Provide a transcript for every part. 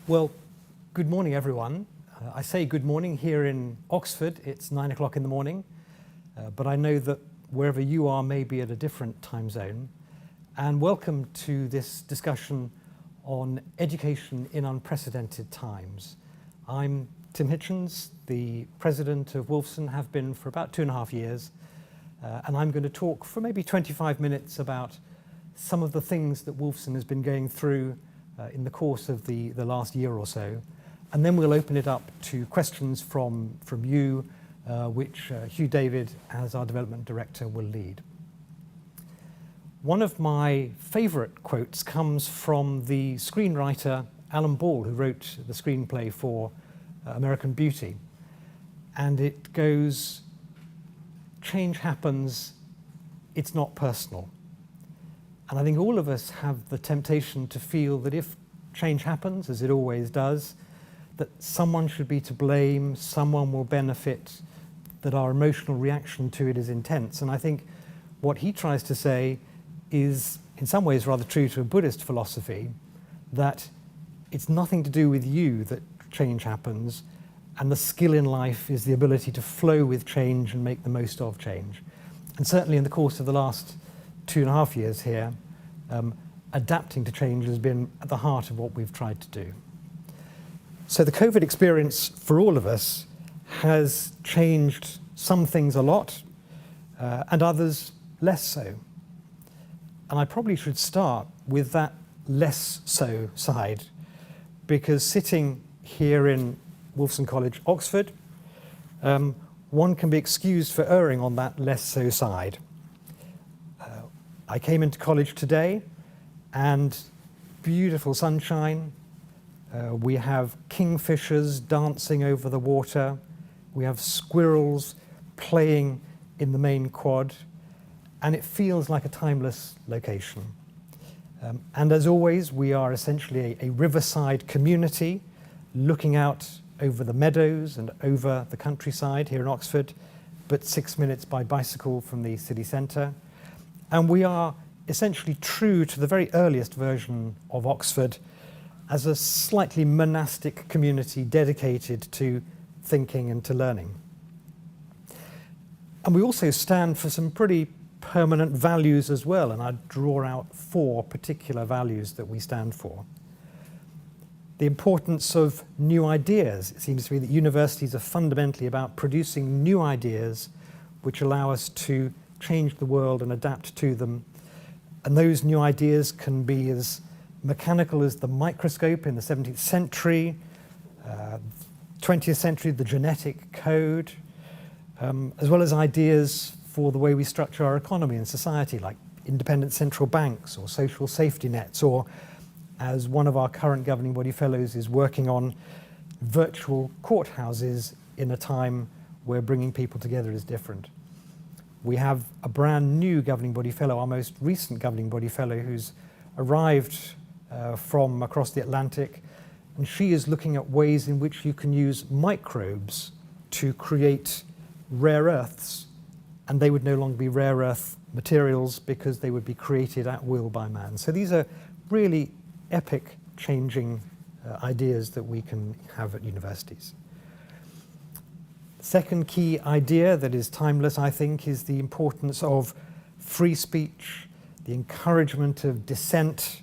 Well, good morning, everyone. I say good morning here in Oxford. It's 9 o'clock in the morning, but I know that wherever you are may be at a different time zone. And welcome to this discussion on education in unprecedented times. I'm Tim Hitchens, the president of Wolfson, have been for about 2.5 years, and I'm going to talk for maybe 25 minutes about some of the things that Wolfson has been going through in the course of the last year or so. And then we'll open it up to questions from you, which Hugh David, as our development director, will lead. One of my favourite quotes comes from the screenwriter Alan Ball, who wrote the screenplay for American Beauty. And it goes, "Change happens, it's not personal." And I think all of us have the temptation to feel that if change happens, as it always does, that someone should be to blame, someone will benefit, that our emotional reaction to it is intense. And I think what he tries to say is, in some ways, rather true to a Buddhist philosophy, that it's nothing to do with you that change happens, and the skill in life is the ability to flow with change and make the most of change. And certainly in the course of the last 2.5 years here, adapting to change has been at the heart of what we've tried to do. So the COVID experience for all of us has changed some things a lot and others less so. And I probably should start with that less so side, because sitting here in Wolfson College, Oxford, one can be excused for erring on that less so side. I came into college today and beautiful sunshine. We have kingfishers dancing over the water. We have squirrels playing in the main quad. And it feels like a timeless location. And as always, we are essentially a riverside community looking out over the meadows and over the countryside here in Oxford, but 6 minutes by bicycle from the city centre. And we are essentially true to the very earliest version of Oxford as a slightly monastic community dedicated to thinking and to learning. And we also stand for some pretty permanent values as well, and I'd draw out 4 particular values that we stand for. The importance of new ideas. It seems to me that universities are fundamentally about producing new ideas which allow us to change the world and adapt to them. And those new ideas can be as mechanical as the microscope in the 17th century, 20th century, the genetic code, as well as ideas for the way we structure our economy and society, like independent central banks or social safety nets, or as one of our current governing body fellows is working on, virtual courthouses in a time where bringing people together is different. We have a brand new governing body fellow, our most recent governing body fellow, who's arrived from across the Atlantic, and she is looking at ways in which you can use microbes to create rare earths, and they would no longer be rare earth materials because they would be created at will by man. So these are really epic changing ideas that we can have at universities. Second key idea that is timeless, I think, is the importance of free speech, the encouragement of dissent,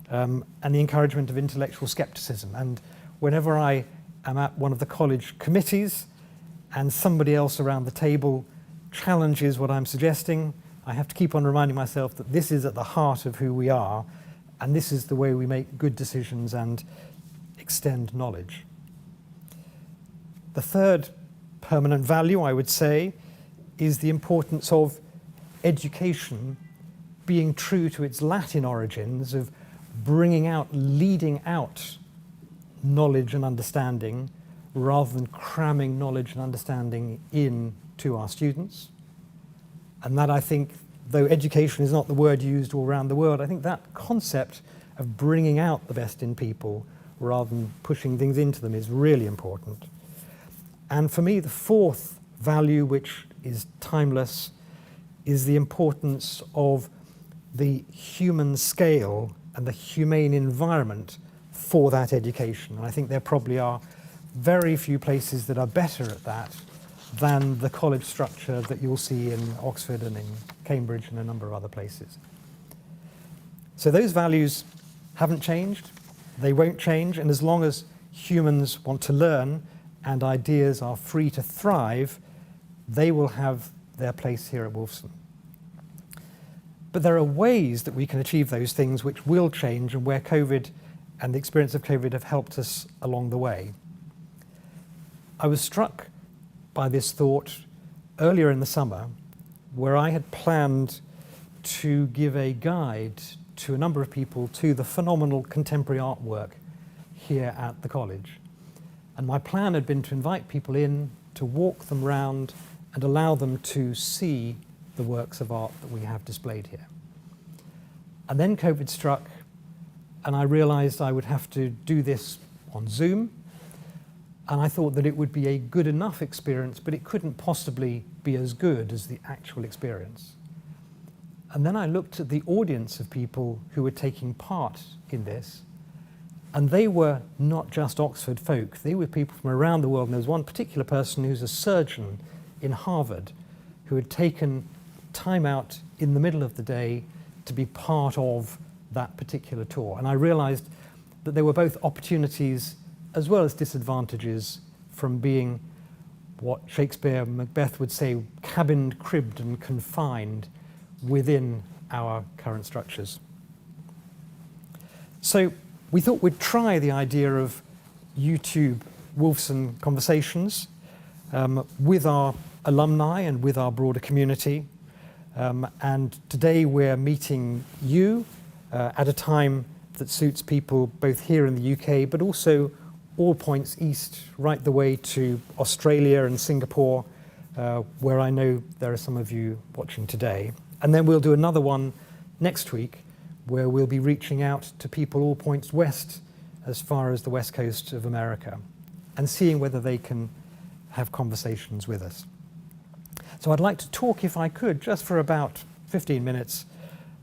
and the encouragement of intellectual skepticism. And whenever I am at one of the college committees and somebody else around the table challenges what I'm suggesting, I have to keep on reminding myself that this is at the heart of who we are, and this is the way we make good decisions and extend knowledge. The third permanent value, I would say, is the importance of education being true to its Latin origins of bringing out, leading out knowledge and understanding rather than cramming knowledge and understanding in to our students. And that, I think, though education is not the word used all around the world, I think that concept of bringing out the best in people rather than pushing things into them is really important. And for me, the fourth value, which is timeless, is the importance of the human scale and the humane environment for that education. And I think there probably are very few places that are better at that than the college structure that you'll see in Oxford and in Cambridge and a number of other places. So those values haven't changed, they won't change, and as long as humans want to learn and ideas are free to thrive, they will have their place here at Wolfson. But there are ways that we can achieve those things which will change, and where COVID and the experience of COVID have helped us along the way. I was struck by this thought earlier in the summer, where I had planned to give a guide to a number of people to the phenomenal contemporary artwork here at the college. And my plan had been to invite people in, to walk them round and allow them to see the works of art that we have displayed here. And then COVID struck, and I realized I would have to do this on Zoom. And I thought that it would be a good enough experience, but it couldn't possibly be as good as the actual experience. And then I looked at the audience of people who were taking part in this, and they were not just Oxford folk, they were people from around the world. And there was one particular person who's a surgeon in Harvard who had taken time out in the middle of the day to be part of that particular tour. And I realized that there were both opportunities as well as disadvantages from being what Shakespeare, Macbeth would say, cabined, cribbed and confined within our current structures. So we thought we'd try the idea of YouTube Wolfson conversations with our alumni and with our broader community. And today we're meeting you at a time that suits people both here in the UK, but also all points east, right the way to Australia and Singapore, where I know there are some of you watching today. And then we'll do another one next week, where we'll be reaching out to people all points west, as far as the west coast of America, and seeing whether they can have conversations with us. So I'd like to talk, if I could, just for about 15 minutes,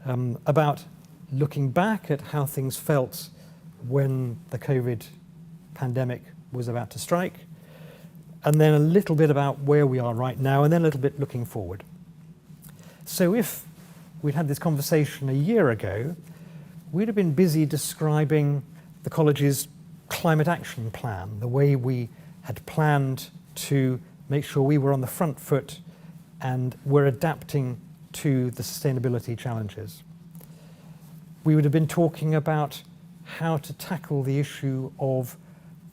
about looking back at how things felt when the COVID pandemic was about to strike, and then a little bit about where we are right now, and then a little bit looking forward. So if we'd had this conversation a year ago, we'd have been busy describing the college's climate action plan, the way we had planned to make sure we were on the front foot and were adapting to the sustainability challenges. We would have been talking about how to tackle the issue of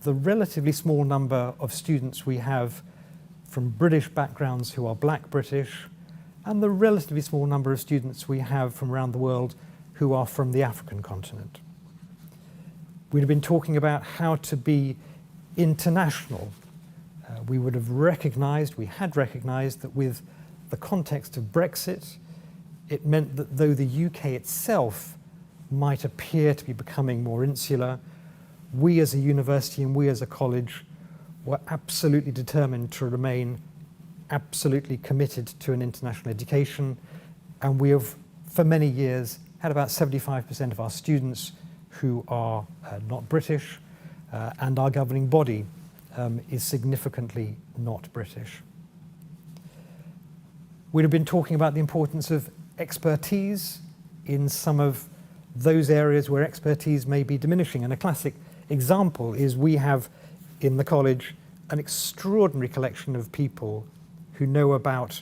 the relatively small number of students we have from British backgrounds who are Black British, and the relatively small number of students we have from around the world who are from the African continent. We'd have been talking about how to be international. We would have recognized, we had recognized that with the context of Brexit, it meant that though the UK itself might appear to be becoming more insular, we as a university and we as a college were absolutely determined to remain absolutely committed to an international education. And we have, for many years, had about 75% of our students who are not British, and our governing body is significantly not British. We'd have been talking about the importance of expertise in some of those areas where expertise may be diminishing. And a classic example is we have in the college an extraordinary collection of people who know about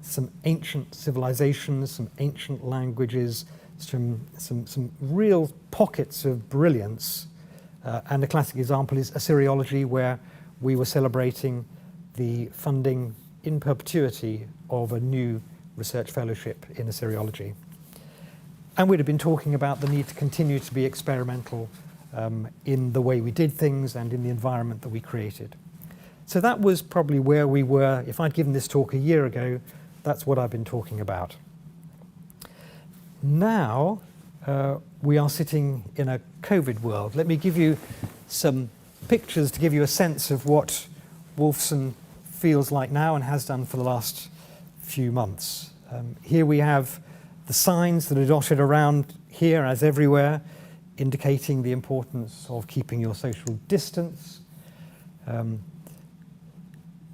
some ancient civilizations, some ancient languages, some real pockets of brilliance. And a classic example is Assyriology, where we were celebrating the funding in perpetuity of a new research fellowship in Assyriology. And we'd have been talking about the need to continue to be experimental in the way we did things and in the environment that we created. So that was probably where we were. If I'd given this talk a year ago, that's what I've been talking about. Now, we are sitting in a COVID world. Let me give you some pictures to give you a sense of what Wolfson feels like now and has done for the last few months. Here we have the signs that are dotted around here, as everywhere, indicating the importance of keeping your social distance.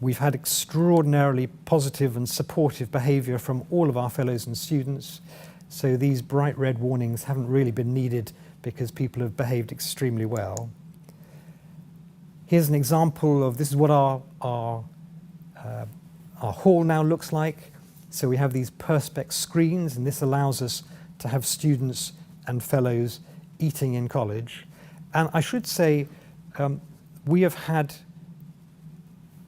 We've had extraordinarily positive and supportive behaviour from all of our fellows and students, so these bright red warnings haven't really been needed because people have behaved extremely well. Here's an example of this is what our hall now looks like. So we have these perspex screens, and this allows us to have students and fellows eating in college. And I should say, we have had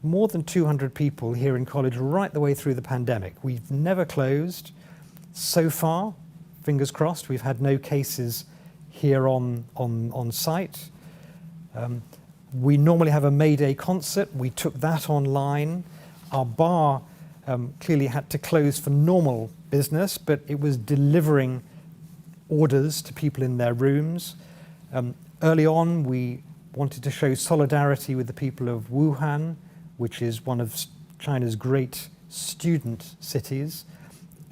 more than 200 people here in college right the way through the pandemic. We've never closed. So far, fingers crossed, we've had no cases here on site. We normally have a May Day concert. We took that online. Our bar clearly had to close for normal business, but it was delivering orders to people in their rooms. Early on, we wanted to show solidarity with the people of Wuhan, which is one of China's great student cities.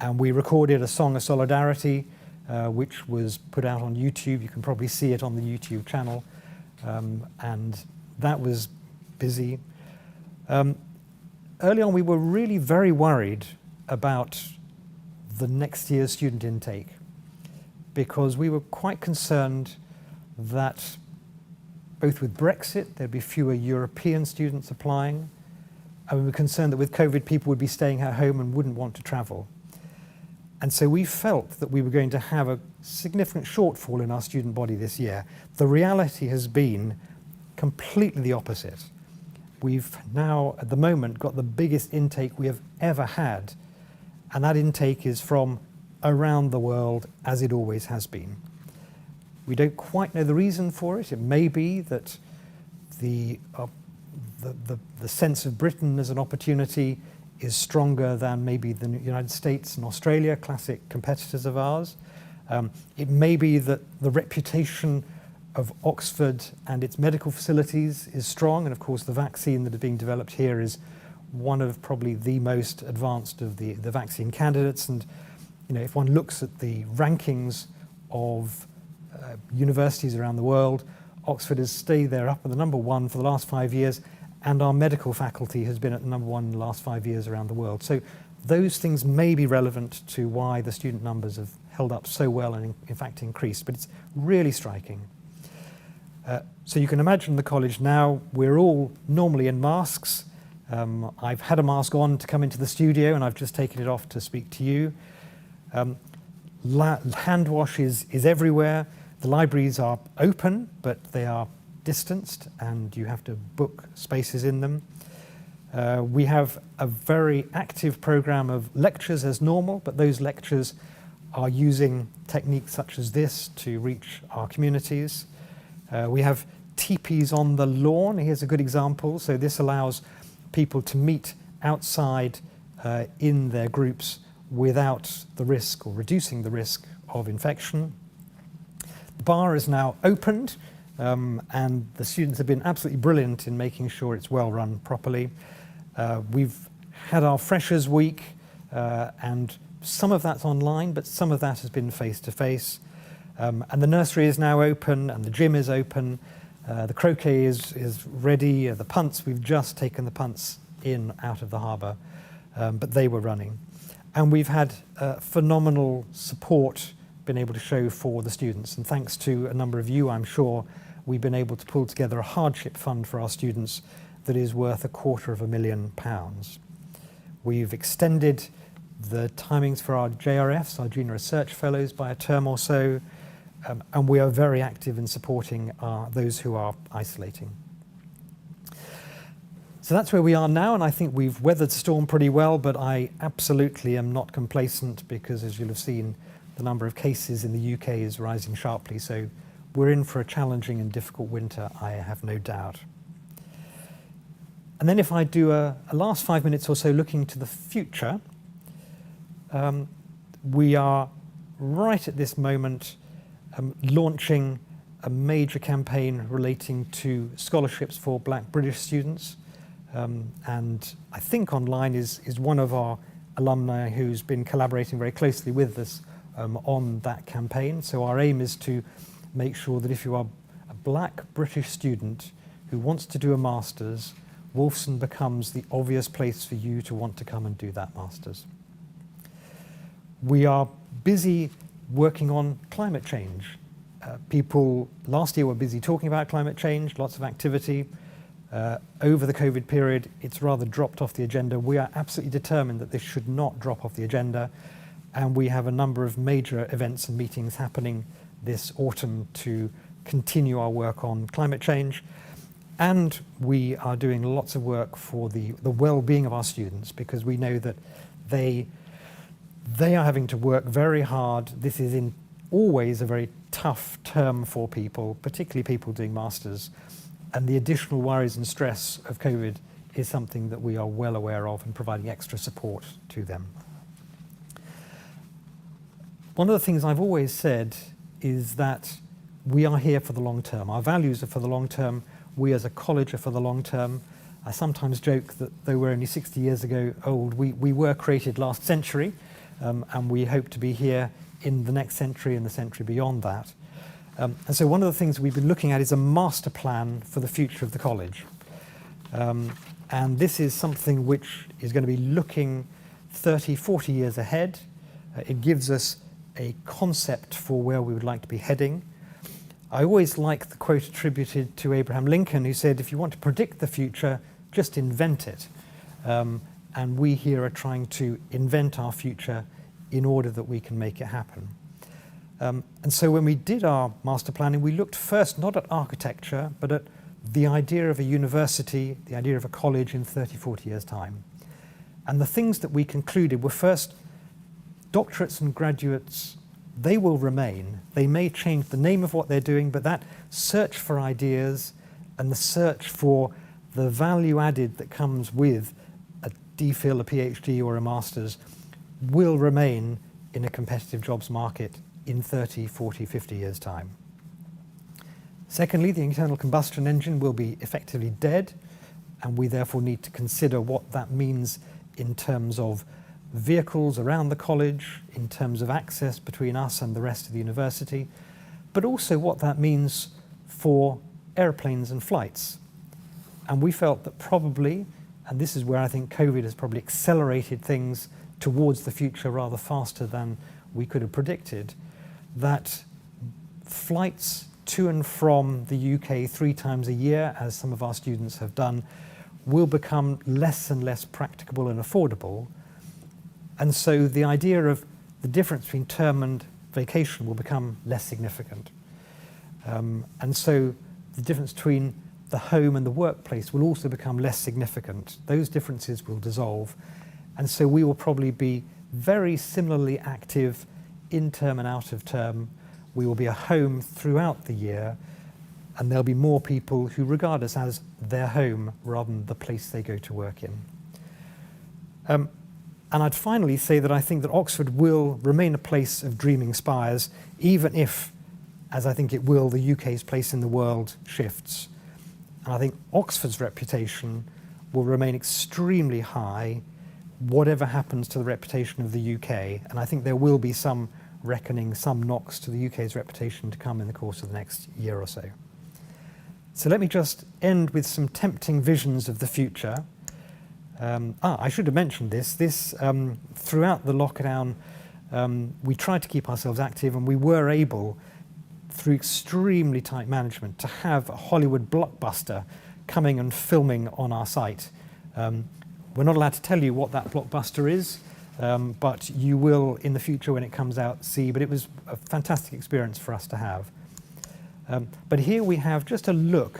And we recorded a song of solidarity, which was put out on YouTube. You can probably see it on the YouTube channel. And that was busy. Early on, we were really very worried about the next year's student intake, because we were quite concerned that both with Brexit, there'd be fewer European students applying, and we were concerned that with COVID, people would be staying at home and wouldn't want to travel. And so we felt that we were going to have a significant shortfall in our student body this year. The reality has been completely the opposite. We've now, at the moment, got the biggest intake we have ever had, and that intake is from around the world, as it always has been. We don't quite know the reason for it. It may be that the sense of Britain as an opportunity is stronger than maybe the United States and Australia, classic competitors of ours. It may be that the reputation of Oxford and its medical facilities is strong, and of course the vaccine that is being developed here is one of probably the most advanced of the vaccine candidates. And if one looks at the rankings of universities around the world, Oxford has stayed there up at the number one for the last 5 years, and our medical faculty has been at number one in the last 5 years around the world. So those things may be relevant to why the student numbers have held up so well and in fact increased, but it's really striking. So you can imagine the college now, we're all normally in masks. I've had a mask on to come into the studio, and I've just taken it off to speak to you. Hand wash is everywhere. The libraries are open, but they are distanced, and you have to book spaces in them. We have a very active program of lectures as normal, but those lectures are using techniques such as this to reach our communities. We have teepees on the lawn. Here's a good example. So this allows people to meet outside in their groups without the risk, or reducing the risk, of infection. The bar is now opened, and the students have been absolutely brilliant in making sure it's well run properly. We've had our Freshers Week, and some of that's online, but some of that has been face-to-face. And the nursery is now open, and the gym is open. The croquet is ready. The punts, we've just taken the punts out of the harbour, but they were running. And we've had phenomenal support been able to show for the students. And thanks to a number of you, I'm sure, we've been able to pull together a hardship fund for our students that is worth £250,000. We've extended the timings for our JRFs, our Junior Research Fellows, by a term or so. And we are very active in supporting those who are isolating. So that's where we are now, and I think we've weathered the storm pretty well, but I absolutely am not complacent, because as you'll have seen, the number of cases in the UK is rising sharply. So we're in for a challenging and difficult winter, I have no doubt. And then if I do a last 5 minutes or so looking to the future, we are right at this moment launching a major campaign relating to scholarships for Black British students. And I think online is one of our alumni who's been collaborating very closely with us on that campaign. So our aim is to make sure that if you are a black British student who wants to do a master's, Wolfson becomes the obvious place for you to want to come and do that master's. We are busy working on climate change. People last year were busy talking about climate change, lots of activity. Over the COVID period, it's rather dropped off the agenda. We are absolutely determined that this should not drop off the agenda, and we have a number of major events and meetings happening this autumn to continue our work on climate change. And we are doing lots of work for the well-being of our students, because we know that they are having to work very hard. This is always a very tough term for people, particularly people doing masters. And the additional worries and stress of COVID is something that we are well aware of and providing extra support to them. One of the things I've always said is that we are here for the long term. Our values are for the long term. We as a college are for the long term. I sometimes joke that though we're only 60 years ago old, we were created last century, and we hope to be here in the next century and the century beyond that. And so one of the things we've been looking at is a master plan for the future of the college. And this is something which is going to be looking 30, 40 years ahead. It gives us a concept for where we would like to be heading. I always like the quote attributed to Abraham Lincoln, who said, if you want to predict the future, just invent it. And we here are trying to invent our future in order that we can make it happen. And so when we did our master planning, we looked first not at architecture, but at the idea of a university, the idea of a college in 30, 40 years' time. And the things that we concluded were, first, doctorates and graduates, they will remain. They may change the name of what they're doing, but that search for ideas and the search for the value added that comes with a DPhil, a PhD or a master's will remain in a competitive jobs market in 30, 40, 50 years' time. Secondly, the internal combustion engine will be effectively dead, and we therefore need to consider what that means in terms of vehicles around the college, in terms of access between us and the rest of the university, but also what that means for airplanes and flights. And we felt that probably, and this is where I think COVID has probably accelerated things towards the future rather faster than we could have predicted, that flights to and from the UK 3 times a year, as some of our students have done, will become less and less practicable and affordable. And so the idea of the difference between term and vacation will become less significant. And so the difference between the home and the workplace will also become less significant. Those differences will dissolve. And so we will probably be very similarly active in term and out of term. We will be a home throughout the year, and there'll be more people who regard us as their home rather than the place they go to work in. And I'd finally say that I think that Oxford will remain a place of dreaming spires, even if, as I think it will, the UK's place in the world shifts. And I think Oxford's reputation will remain extremely high, whatever happens to the reputation of the UK. And I think there will be some reckoning, some knocks to the UK's reputation to come in the course of the next year or so. So let me just end with some tempting visions of the future. I should have mentioned this. Throughout the lockdown, we tried to keep ourselves active, and we were able, through extremely tight management, to have a Hollywood blockbuster coming and filming on our site. We're not allowed to tell you what that blockbuster is, but you will in the future when it comes out see, but it was a fantastic experience for us to have. But here we have just a look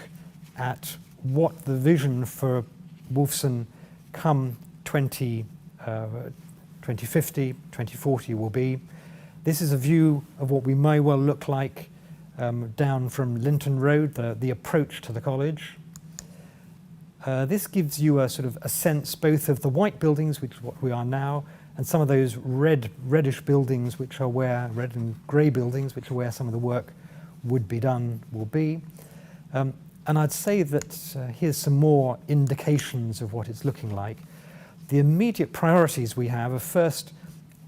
at what the vision for Wolfson come 2050, 2040 will be. This is a view of what we may well look like down from Linton Road, the approach to the college. This gives you a sort of a sense both of the white buildings, which is what we are now, and some of those reddish buildings, which are where, red and grey buildings, which are where some of the work would be done, will be. And I'd say that here's some more indications of what it's looking like. The immediate priorities we have are, first,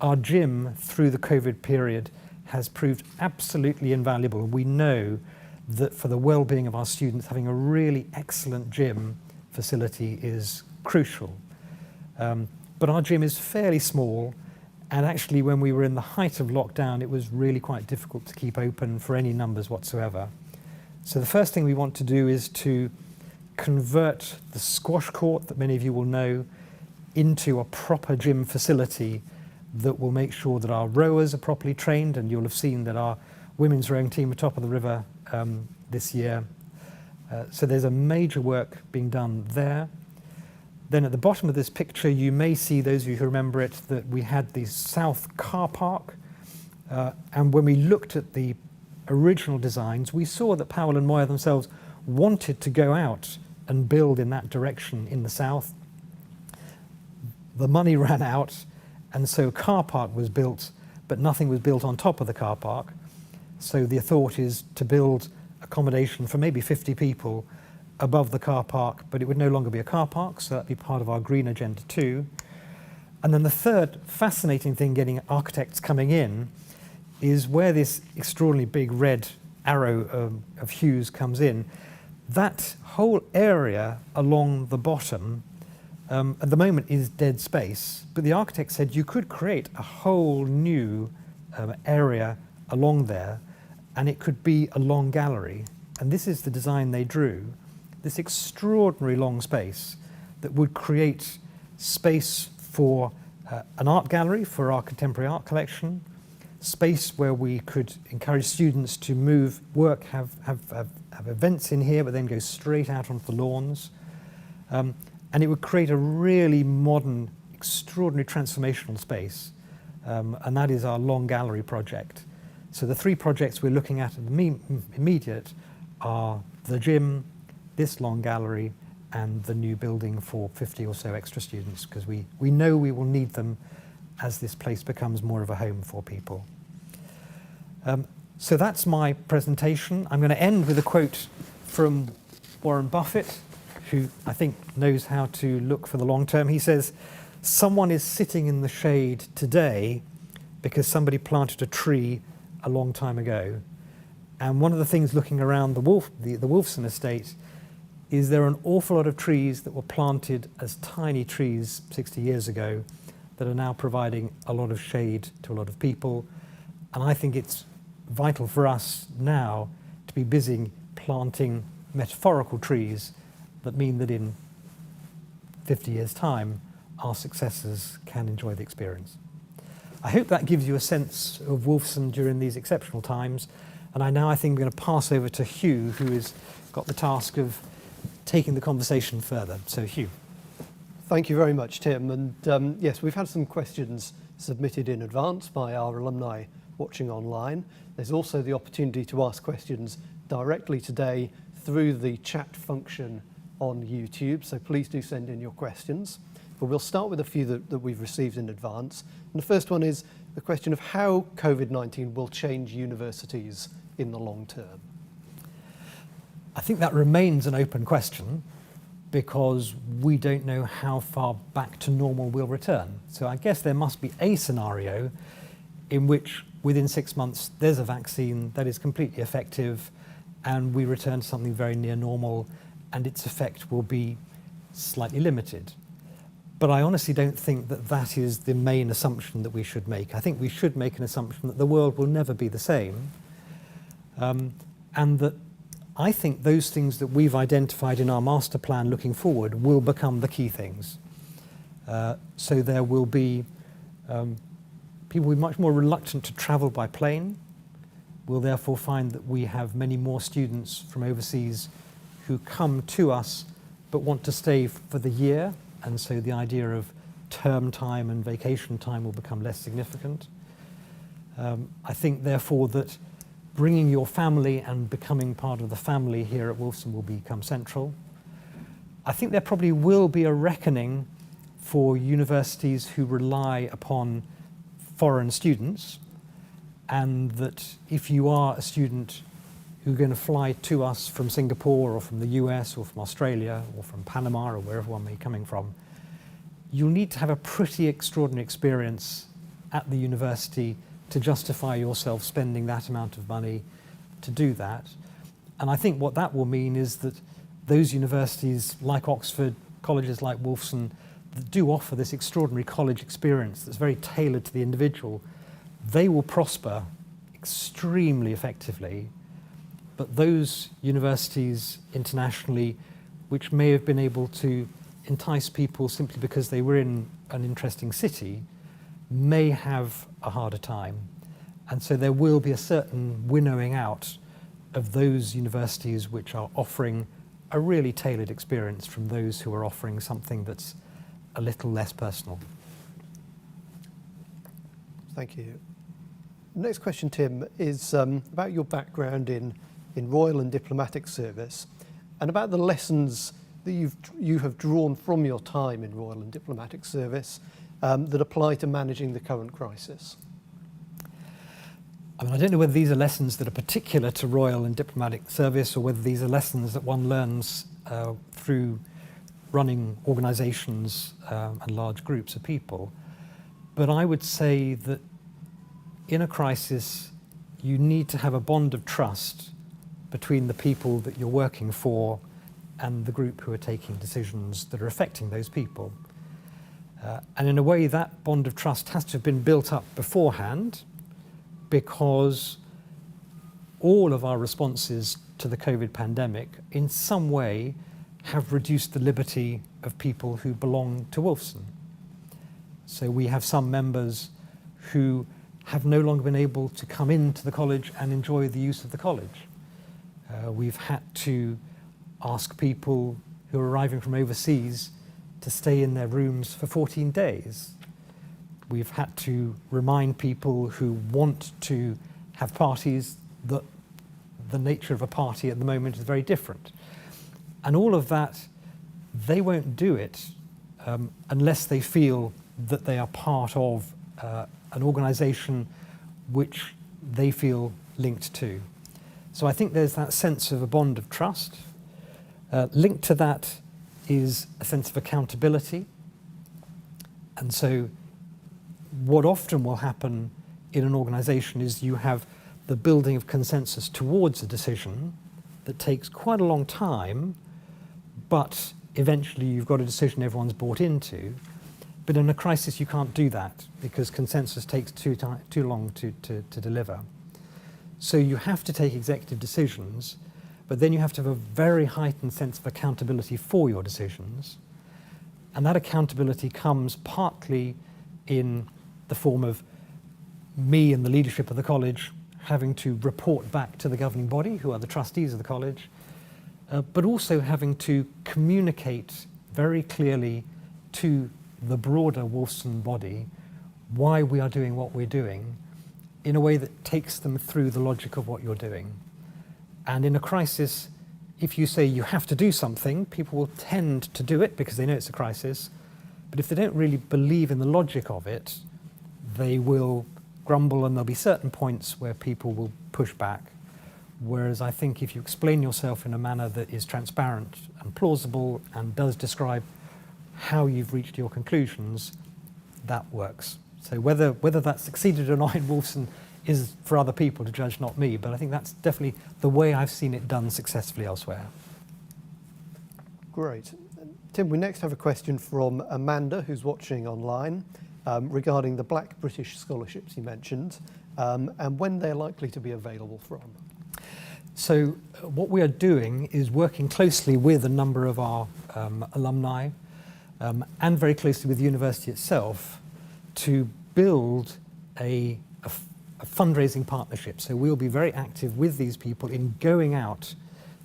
our gym through the COVID period has proved absolutely invaluable. We know that for the well-being of our students, having a really excellent gym facility is crucial. But our gym is fairly small, and actually when we were in the height of lockdown, it was really quite difficult to keep open for any numbers whatsoever. So the first thing we want to do is to convert the squash court that many of you will know into a proper gym facility that will make sure that our rowers are properly trained, and you'll have seen that our women's rowing team are top of the river this year. So there's a major work being done there. Then at the bottom of this picture, you may see, those of you who remember it, that we had the south car park. And when we looked at the original designs, we saw that Powell and Moyer themselves wanted to go out and build in that direction in the south. The money ran out, and so a car park was built, but nothing was built on top of the car park. So the thought is to build accommodation for maybe 50 people above the car park, but it would no longer be a car park, so that'd be part of our green agenda too. And then the third fascinating thing getting architects coming in is where this extraordinarily big red arrow of hues comes in. That whole area along the bottom at the moment is dead space, but the architect said you could create a whole new area along there, and it could be a long gallery. And this is the design they drew, this extraordinary long space that would create space for an art gallery for our contemporary art collection, space where we could encourage students to move, work, have events in here, but then go straight out onto the lawns. And it would create a really modern, extraordinary transformational space. And that is our long gallery project. So the three projects we're looking at the immediate are the gym, this long gallery, and the new building for 50 or so extra students, because we know we will need them as this place becomes more of a home for people. So that's my presentation. I'm going to end with a quote from Warren Buffett, who I think knows how to look for the long term. He says, "Someone is sitting in the shade today because somebody planted a tree a long time ago." And one of the things looking around the Wolfson estate is there are an awful lot of trees that were planted as tiny trees 60 years ago that are now providing a lot of shade to a lot of people. And I think it's vital for us now to be busy planting metaphorical trees that mean that in 50 years' time, our successors can enjoy the experience. I hope that gives you a sense of Wolfson during these exceptional times. And I think I'm going to pass over to Hugh, who has got the task of taking the conversation further. So Hugh. Thank you very much, Tim. And yes, we've had some questions submitted in advance by our alumni watching online. There's also the opportunity to ask questions directly today through the chat function on YouTube. So please do send in your questions. But we'll start with a few that we've received in advance. And the first one is the question of how COVID-19 will change universities in the long term. I think that remains an open question because we don't know how far back to normal we'll return. So I guess there must be a scenario in which within 6 months there's a vaccine that is completely effective and we return to something very near normal and its effect will be slightly limited. But I honestly don't think that that is the main assumption that we should make. I think we should make an assumption that the world will never be the same, and that I think those things that we've identified in our master plan looking forward will become the key things. So there will be, people will be much more reluctant to travel by plane. We'll therefore find that we have many more students from overseas who come to us but want to stay for the year. And so the idea of term time and vacation time will become less significant. I think, therefore, that bringing your family and becoming part of the family here at Wolfson will become central. I think there probably will be a reckoning for universities who rely upon foreign students, and that if you are a student who's going to fly to us from Singapore or from the US or from Australia or from Panama or wherever one may be coming from, you'll need to have a pretty extraordinary experience at the university to justify yourself spending that amount of money to do that. And I think what that will mean is that those universities like Oxford, colleges like Wolfson, that do offer this extraordinary college experience that's very tailored to the individual, they will prosper extremely effectively. But those universities internationally, which may have been able to entice people simply because they were in an interesting city, may have a harder time. And so there will be a certain winnowing out of those universities which are offering a really tailored experience from those who are offering something that's a little less personal. Thank you. Next question, Tim, is about your background in Royal and Diplomatic Service and about the lessons that you have drawn from your time in Royal and Diplomatic Service that apply to managing the current crisis. I mean, I don't know whether these are lessons that are particular to Royal and Diplomatic Service or whether these are lessons that one learns through running organisations and large groups of people. But I would say that in a crisis, you need to have a bond of trust between the people that you're working for and the group who are taking decisions that are affecting those people. And in a way, that bond of trust has to have been built up beforehand, because all of our responses to the COVID pandemic in some way have reduced the liberty of people who belong to Wolfson. So we have some members who have no longer been able to come into the college and enjoy the use of the college. We've had to ask people who are arriving from overseas to stay in their rooms for 14 days. We've had to remind people who want to have parties that the nature of a party at the moment is very different. And all of that, they won't do it unless they feel that they are part of an organisation which they feel linked to. So I think there's that sense of a bond of trust. Linked to that is a sense of accountability. And so what often will happen in an organisation is you have the building of consensus towards a decision that takes quite a long time, but eventually you've got a decision everyone's bought into. But in a crisis, you can't do that because consensus takes too long to deliver. So you have to take executive decisions, but then you have to have a very heightened sense of accountability for your decisions. And that accountability comes partly in the form of me and the leadership of the college having to report back to the governing body, who are the trustees of the college, but also having to communicate very clearly to the broader Wolfson body why we are doing what we're doing in a way that takes them through the logic of what you're doing. And in a crisis, if you say you have to do something, people will tend to do it because they know it's a crisis. But if they don't really believe in the logic of it, they will grumble, and there'll be certain points where people will push back. Whereas I think if you explain yourself in a manner that is transparent and plausible and does describe how you've reached your conclusions, that works. So whether that succeeded or not in Wolfson is for other people to judge, not me, but I think that's definitely the way I've seen it done successfully elsewhere. Great. Tim, we next have a question from Amanda, who's watching online, regarding the Black British scholarships you mentioned, and when they're likely to be available from. So what we are doing is working closely with a number of our alumni and very closely with the university itself to build a fundraising partnership. So we'll be very active with these people in going out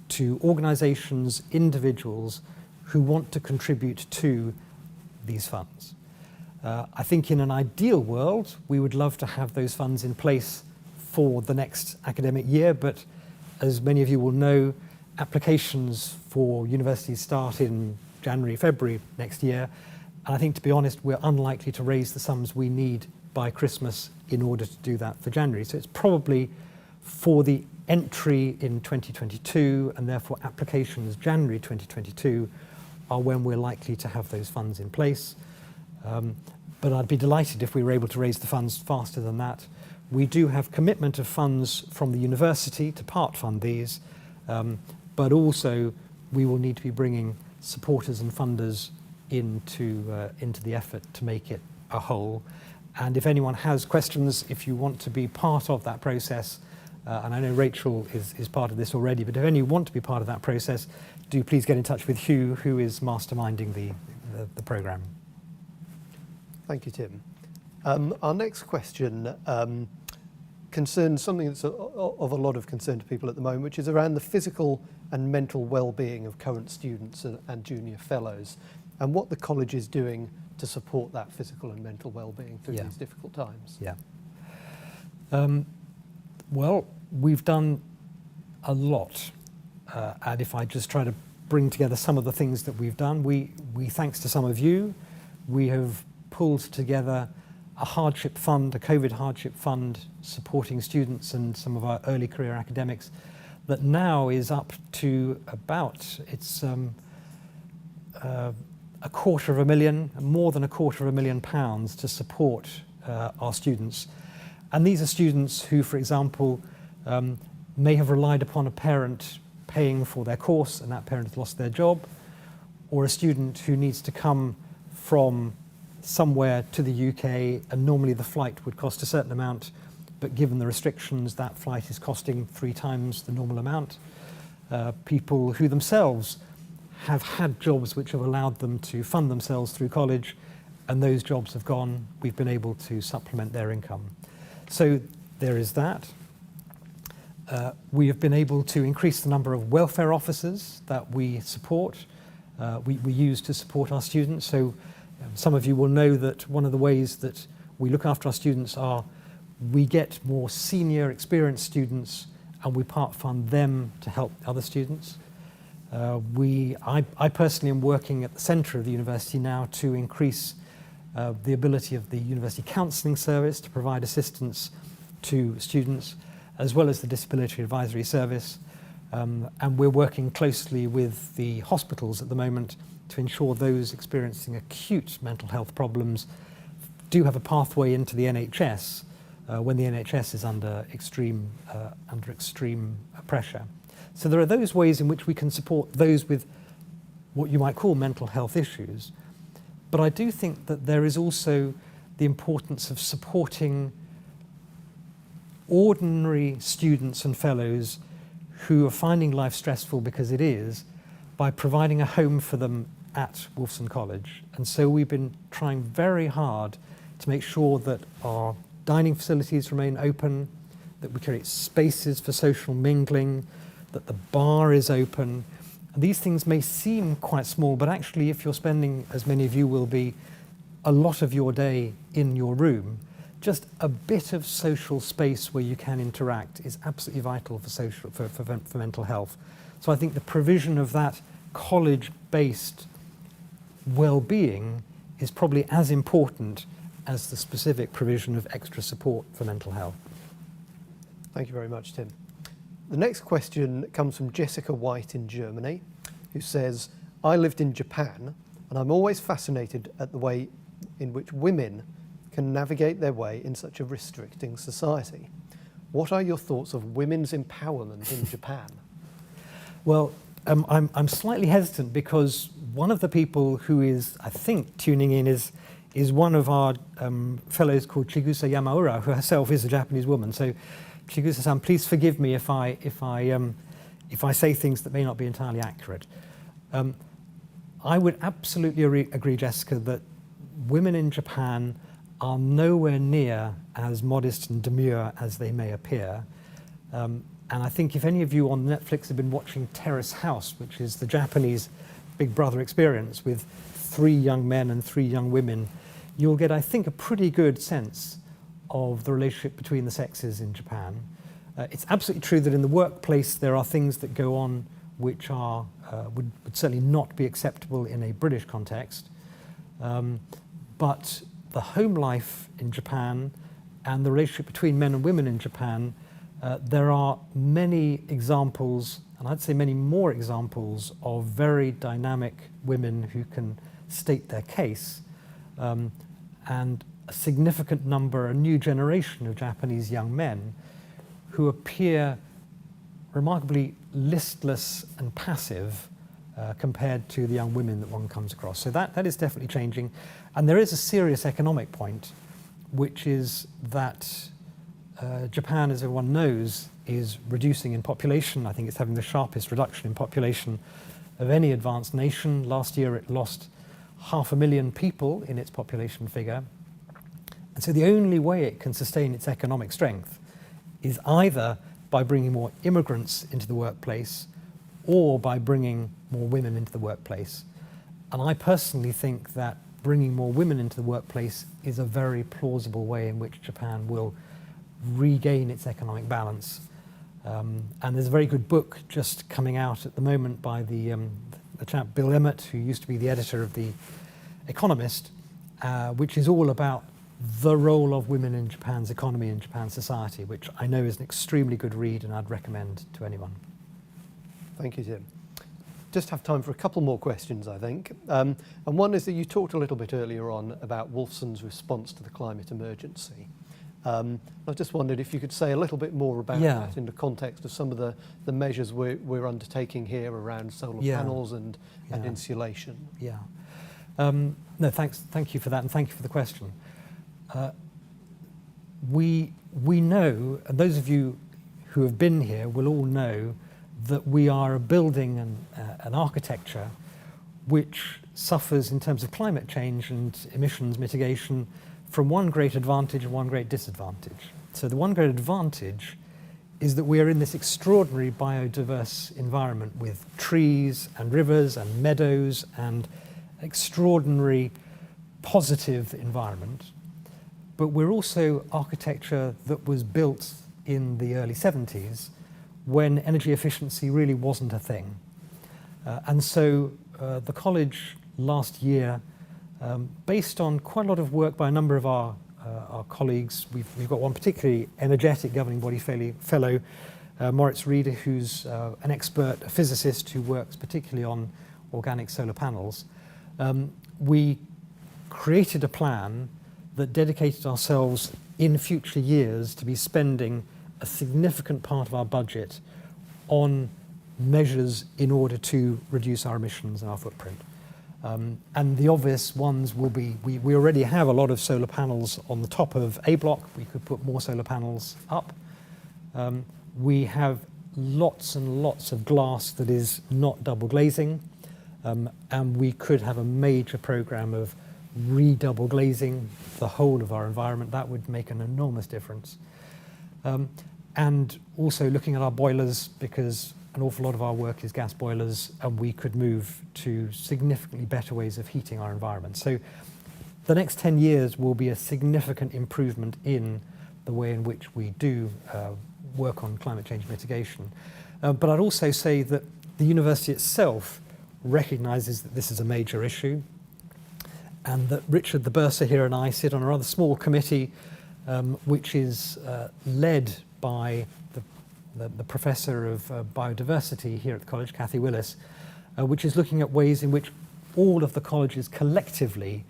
to organisations, individuals who want to contribute to these funds. I think in an ideal world, we would love to have those funds in place for the next academic year, but as many of you will know, applications for universities start in January, February next year. And I think, to be honest, we're unlikely to raise the sums we need by Christmas in order to do that for January. So it's probably for the entry in 2022, and therefore applications January 2022 are when we're likely to have those funds in place. But I'd be delighted if we were able to raise the funds faster than that. We do have commitment of funds from the university to part fund these, but also we will need to be bringing supporters and funders into the effort to make it a whole. And if anyone has questions, if you want to be part of that process, and I know Rachel is part of this already, but if any want to be part of that process, do please get in touch with Hugh, who is masterminding the programme. Thank you, Tim. Our next question concerns something that's of a lot of concern to people at the moment, which is around the physical and mental well-being of current students and junior fellows, and what the college is doing to support that physical and mental well-being through these difficult times. Yeah. Well, we've done a lot, and if I just try to bring together some of the things that we've done, we thanks to some of you, we have pulled together a hardship fund, a COVID hardship fund, supporting students and some of our early career academics, that now is up to about, it's £250,000, more than £250,000 to support our students. And these are students who, for example, may have relied upon a parent paying for their course and that parent has lost their job, or a student who needs to come from somewhere to the UK, and normally the flight would cost a certain amount, but given the restrictions, that flight is costing 3 times the normal amount. People who themselves have had jobs which have allowed them to fund themselves through college, and those jobs have gone, we've been able to supplement their income. So there is that. We have been able to increase the number of welfare officers that we support, we use to support our students. So some of you will know that one of the ways that we look after our students are we get more senior experienced students and we part fund them to help other students. I personally am working at the centre of the university now to increase the ability of the university counselling service to provide assistance to students, as well as the disability advisory service. And we're working closely with the hospitals at the moment to ensure those experiencing acute mental health problems do have a pathway into the NHS when the NHS is under extreme pressure. So there are those ways in which we can support those with what you might call mental health issues. But I do think that there is also the importance of supporting ordinary students and fellows who are finding life stressful, because it is, by providing a home for them at Wolfson College. And so we've been trying very hard to make sure that our dining facilities remain open, that we create spaces for social mingling, that the bar is open. And these things may seem quite small, but actually if you're spending, as many of you will be, a lot of your day in your room, just a bit of social space where you can interact is absolutely vital for mental health. So I think the provision of that college-based well-being is probably as important as the specific provision of extra support for mental health. Thank you very much, Tim. The next question comes from Jessica White in Germany, who says, I lived in Japan and I'm always fascinated at the way in which women can navigate their way in such a restricting society. What are your thoughts of women's empowerment in Japan? Well, I'm slightly hesitant because one of the people who is, I think, tuning in is one of our fellows called Chigusa Yamaura, who herself is a Japanese woman. So, Chigusa-san, please forgive me if I say things that may not be entirely accurate. I would absolutely agree, Jessica, that women in Japan are nowhere near as modest and demure as they may appear. And I think if any of you on Netflix have been watching Terrace House, which is the Japanese Big Brother experience with 3 young men and 3 young women, you'll get, I think, a pretty good sense of the relationship between the sexes in Japan. It's absolutely true that in the workplace there are things that go on which are, would certainly not be acceptable in a British context. But the home life in Japan and the relationship between men and women in Japan, there are many examples, and I'd say many more examples, of very dynamic women who can state their case. And a significant number, a new generation of Japanese young men who appear remarkably listless and passive compared to the young women that one comes across. So that is definitely changing. And there is a serious economic point, which is that Japan, as everyone knows, is reducing in population. I think it's having the sharpest reduction in population of any advanced nation. Last year it lost 500,000 people in its population figure. And so the only way it can sustain its economic strength is either by bringing more immigrants into the workplace or by bringing more women into the workplace. And I personally think that bringing more women into the workplace is a very plausible way in which Japan will regain its economic balance. And there's a very good book just coming out at the moment by the chap Bill Emmett, who used to be the editor of The Economist, which is all about the role of women in Japan's economy and Japan's society, which I know is an extremely good read and I'd recommend to anyone. Thank you, Tim. Just have time for a couple more questions, I think. And one is that you talked a little bit earlier on about Wolfson's response to the climate emergency. I just wondered if you could say a little bit more about that in the context of some of the measures we're undertaking here around solar panels and insulation. Yeah. No, thank you for that, and thank you for the question. We know, and those of you who have been here will all know, that we are building an architecture which suffers in terms of climate change and emissions mitigation from one great advantage and one great disadvantage. So the one great advantage is that we are in this extraordinary biodiverse environment with trees and rivers and meadows and extraordinary positive environment. But we're also architecture that was built in the early 70s when energy efficiency really wasn't a thing. And so the college last year, based on quite a lot of work by a number of our colleagues, we've got one particularly energetic governing body fellow, Moritz Rieder, who's an expert, a physicist who works particularly on organic solar panels. We created a plan that dedicated ourselves in future years to be spending a significant part of our budget on measures in order to reduce our emissions and our footprint. And the obvious ones will be, we already have a lot of solar panels on the top of A block. We could put more solar panels up. We have lots and lots of glass that is not double glazing. And we could have a major program of redouble glazing the whole of our environment. That would make an enormous difference. And also looking at our boilers, because an awful lot of our work is gas boilers, and we could move to significantly better ways of heating our environment. So the next 10 years will be a significant improvement in the way in which we do work on climate change mitigation. But I'd also say that the university itself recognises that this is a major issue, and that Richard the Bursar here and I sit on a rather small committee which is led by the Professor of Biodiversity here at the college, Cathy Willis, which is looking at ways in which all of the colleges collectively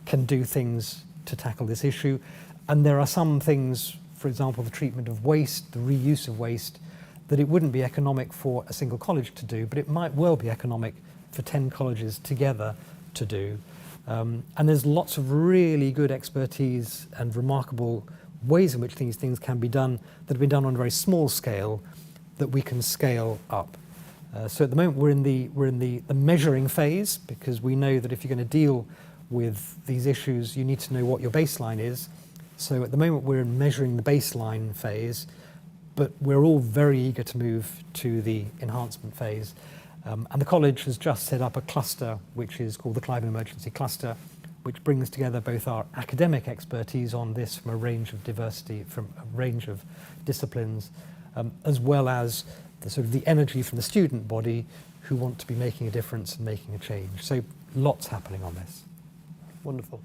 can do things to tackle this issue. And there are some things, for example, the treatment of waste, the reuse of waste, that it wouldn't be economic for a single college to do, but it might well be economic for 10 colleges together to do. And there's lots of really good expertise and remarkable ways in which these things can be done that have been done on a very small scale that we can scale up. So at the moment we're in the measuring phase, because we know that if you're going to deal with these issues, you need to know what your baseline is. So at the moment we're measuring the baseline phase, but we're all very eager to move to the enhancement phase. And the college has just set up a cluster which is called the Climate Emergency Cluster, which brings together both our academic expertise on this from a range of diversity, from a range of disciplines, as well as the sort of the energy from the student body who want to be making a difference and making a change. So lots happening on this. Wonderful.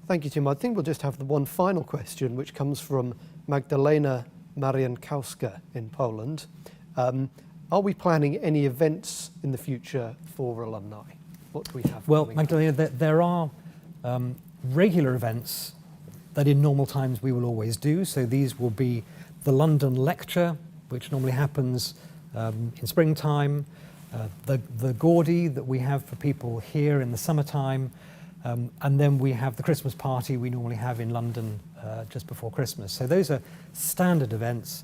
Thank you, Tim. I think we'll just have the one final question, which comes from Magdalena Mariankowska in Poland. Are we planning any events in the future for alumni? What do we have? Well, Magdalena, there are regular events that in normal times we will always do. So these will be the London lecture, which normally happens in springtime, the Gaudi that we have for people here in the summertime, and then we have the Christmas party we normally have in London just before Christmas. So those are standard events,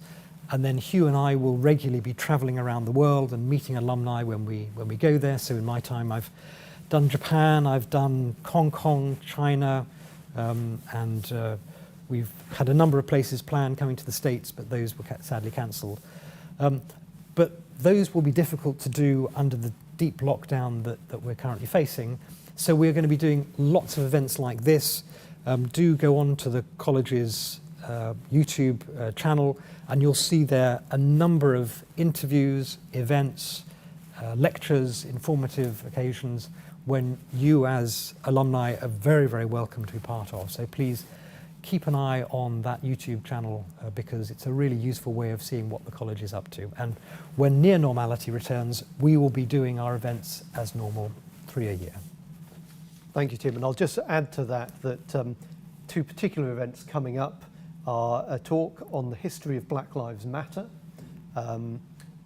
and then Hugh and I will regularly be travelling around the world and meeting alumni when we go there. So in my time I've done Japan, I've done Hong Kong, China, and we've had a number of places planned coming to the States, but those were sadly cancelled. But those will be difficult to do under the deep lockdown that we're currently facing. So we're going to be doing lots of events like this. Do go on to the college's YouTube channel, and you'll see there a number of interviews, events, lectures, informative occasions when you as alumni are very, very welcome to be part of. So please keep an eye on that YouTube channel because it's a really useful way of seeing what the college is up to. And when near normality returns, we will be doing our events as normal, 3 a year. Thank you, Tim. And I'll just add to that two particular events coming up are a talk on the history of Black Lives Matter,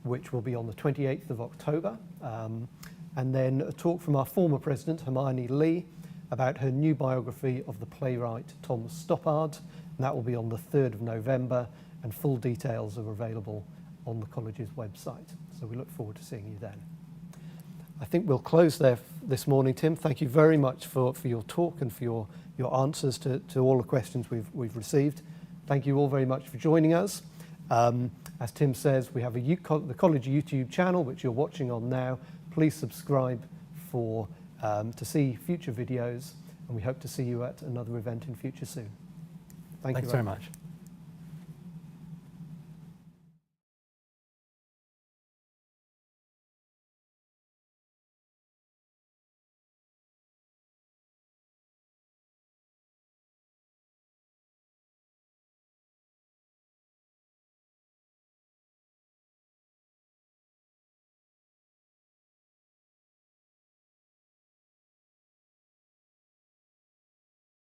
which will be on the 28th of October, and then a talk from our former president, Hermione Lee, about her new biography of the playwright Thomas Stoppard, and that will be on the 3rd of November, and full details are available on the college's website. So we look forward to seeing you then. I think we'll close there this morning, Tim. Thank you very much for your talk and for your answers to all the questions we've received. Thank you all very much for joining us. As Tim says, we have the college YouTube channel, which you're watching on now. Please subscribe to see future videos, and we hope to see you at another event in future soon. Thank you very much.